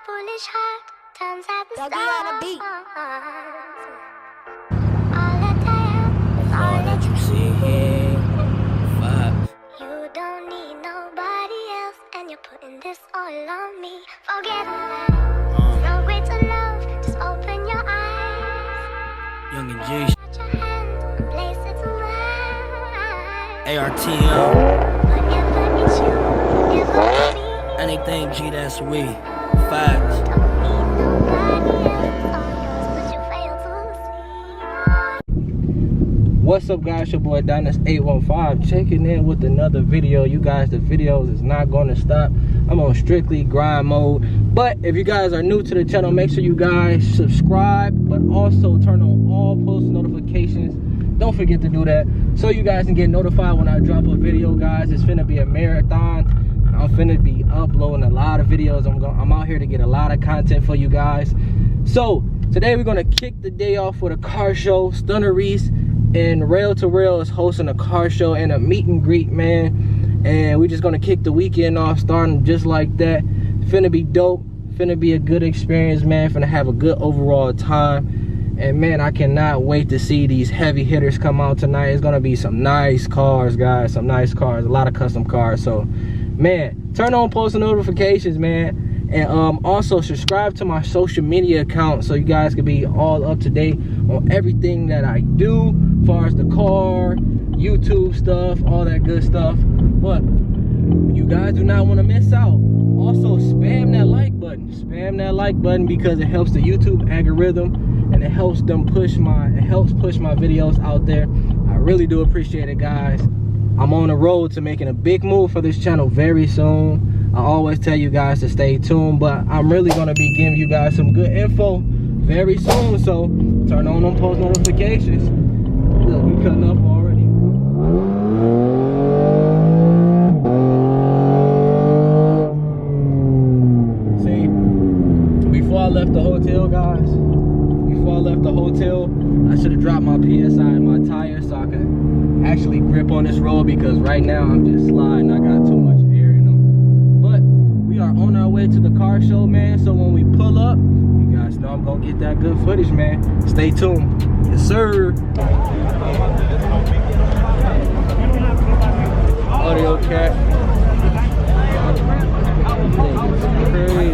foolish heart turns out the Dougie on the beat. All the time is all that you see here. Vibes. You don't need nobody else, and you're putting this all on me. Forget love, no greater love. Just open your eyes. Young and G. Touch your hand and place it to mine. ARTL. Whatever it's you, whatever it's me. Anything G, that's we. Facts. Don't need nobody else. All yours, but you fail to see. What's up, guys? Your boy Adonnis 815 checking in with another video. You guys, the videos is not going to stop. I'm on strictly grind mode. But if you guys are new to the channel, make sure you guys subscribe, but also turn on all post notifications. Don't forget to do that so you guys can get notified when I drop a video, guys. It's finna be a marathon. I'm finna be uploading a lot of videos. I'm out here to get a lot of content for you guys. So today we're gonna kick the day off with a car show. Stunna, Reese, and RELLTOREAL is hosting a car show and a meet and greet, man. And we're just gonna kick the weekend off starting just like that. Finna be dope. Finna be a good experience, man. Finna have a good overall time. And man, I cannot wait to see these heavy hitters come out tonight. It's gonna be some nice cars, guys. Some nice cars. A lot of custom cars. So man, turn on post notifications, man. And also subscribe to my social media account so you guys can be all up to date on everything that I do as far as the car, YouTube stuff, all that good stuff. But you guys do not want to miss out. Also spam that like button. Spam that like button because it helps the YouTube algorithm and it helps push my videos out there. I really do appreciate it, guys. I'm on the road to making a big move for this channel very soon. I always tell you guys to stay tuned, but I'm really going to be giving you guys some good info very soon. So turn on them post notifications. Look, we cutting up already. See, before I left the hotel, guys, I should have dropped my PSI in my tire so I could actually grip on this road, because right now I'm just sliding. I got too much air in them. But we are on our way to the car show, man. So when we pull up, you guys know I'm gonna get that good footage, man. Stay tuned. Yes, sir. Audio cat. Crazy.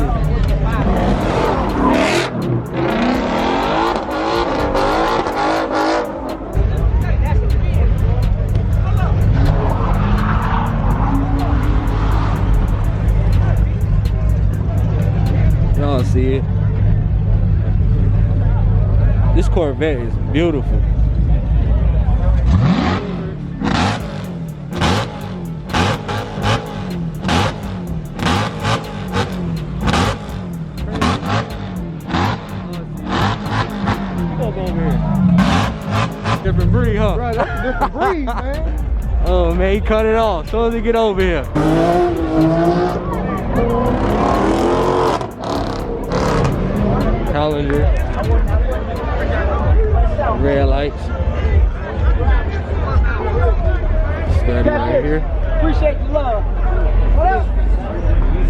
Y'all see it? This Corvette is beautiful. Over here. Different breed, huh? Right, that's a different breed, man. Oh man, he cut it off as soon as he get over here. Calendar, red lights, study right here. Appreciate the love. What up?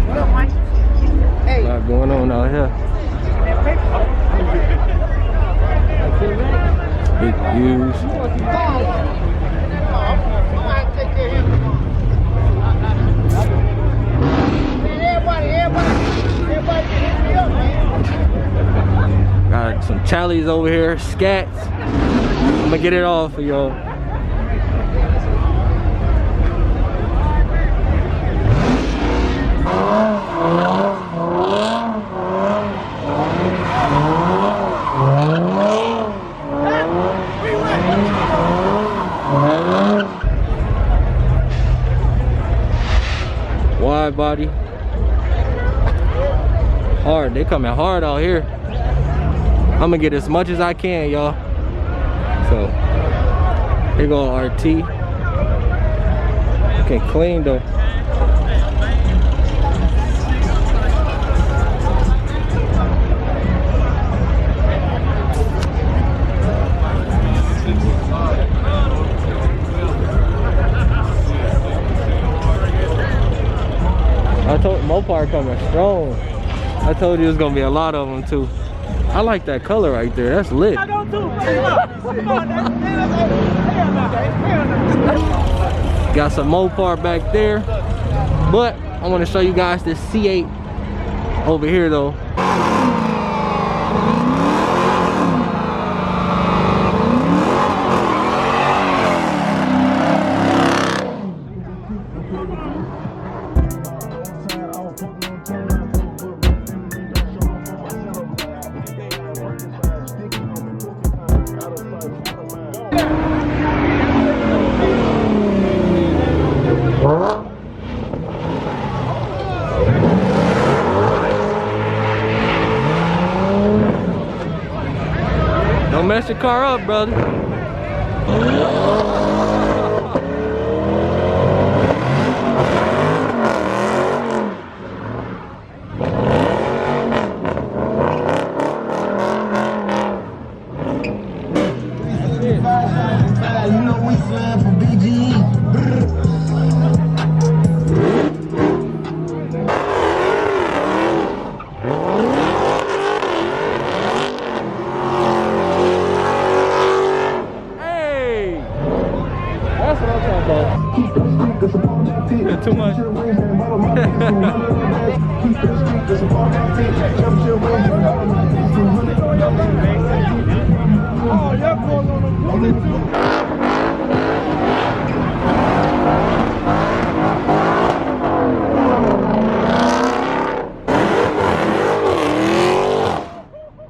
What up, Mike? Hey. A lot going on out here. Big views. Got some Challies over here, scats. I'm gonna get it all for y'all. Wide body. Hard, they coming hard out here. I'm gonna get as much as I can, y'all. So here go RT. Looking clean though. I told Mopar coming strong. I told you there's gonna be a lot of them too. I like that color right there. That's lit. I don't do. Come on, Got some Mopar back there, but I want to show you guys this C8 over here though. Don't mess your car up, brother. Too much.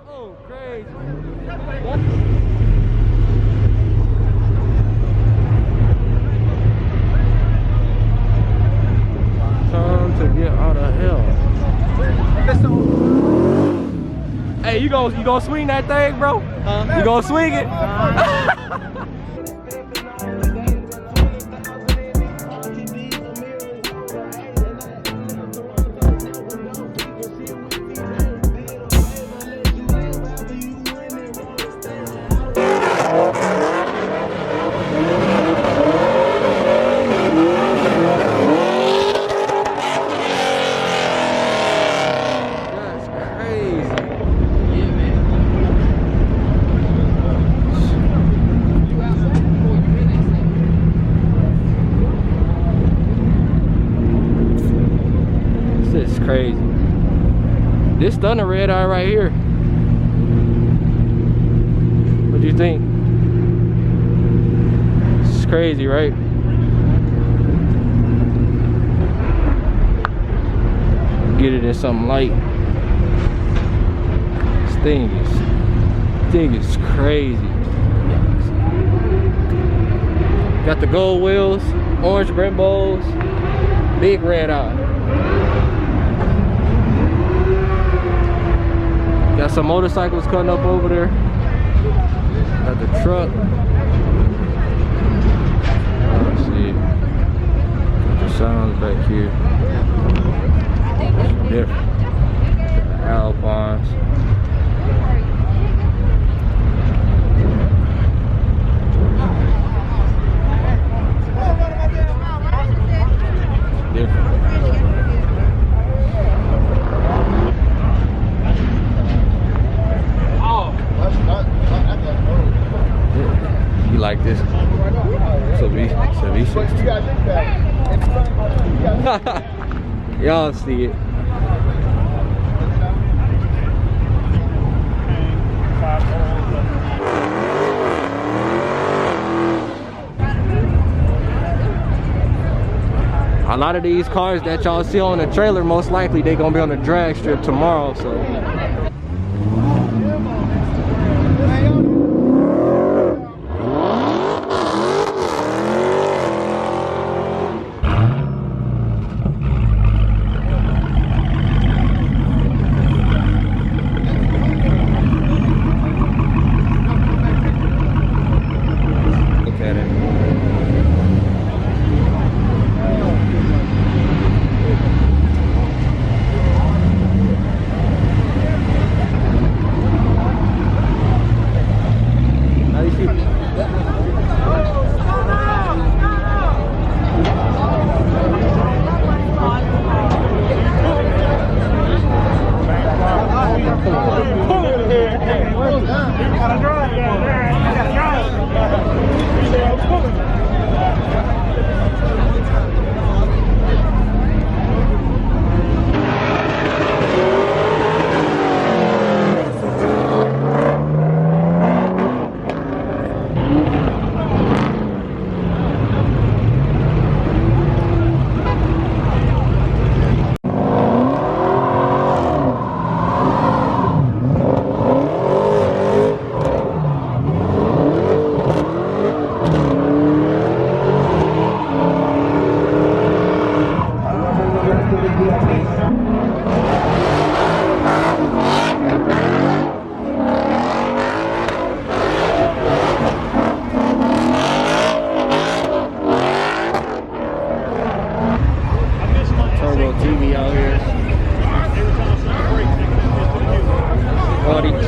Oh, crazy. To get out of hell. Hey, you gonna swing that thing, bro? You gonna swing it? Crazy. This Stunna red eye right here. What do you think? It's crazy, right? Get it in something light. This thing is crazy. Got the gold wheels, orange Brembos, big red eye. Got some motorcycles cutting up over there. Got the truck. Let's see. Got the sounds back here. Different. Alpines. Different. You like this? So V6. Y'all see it. A lot of these cars that y'all see on the trailer, most likely they gonna be on the drag strip tomorrow, so. on TV out here. All these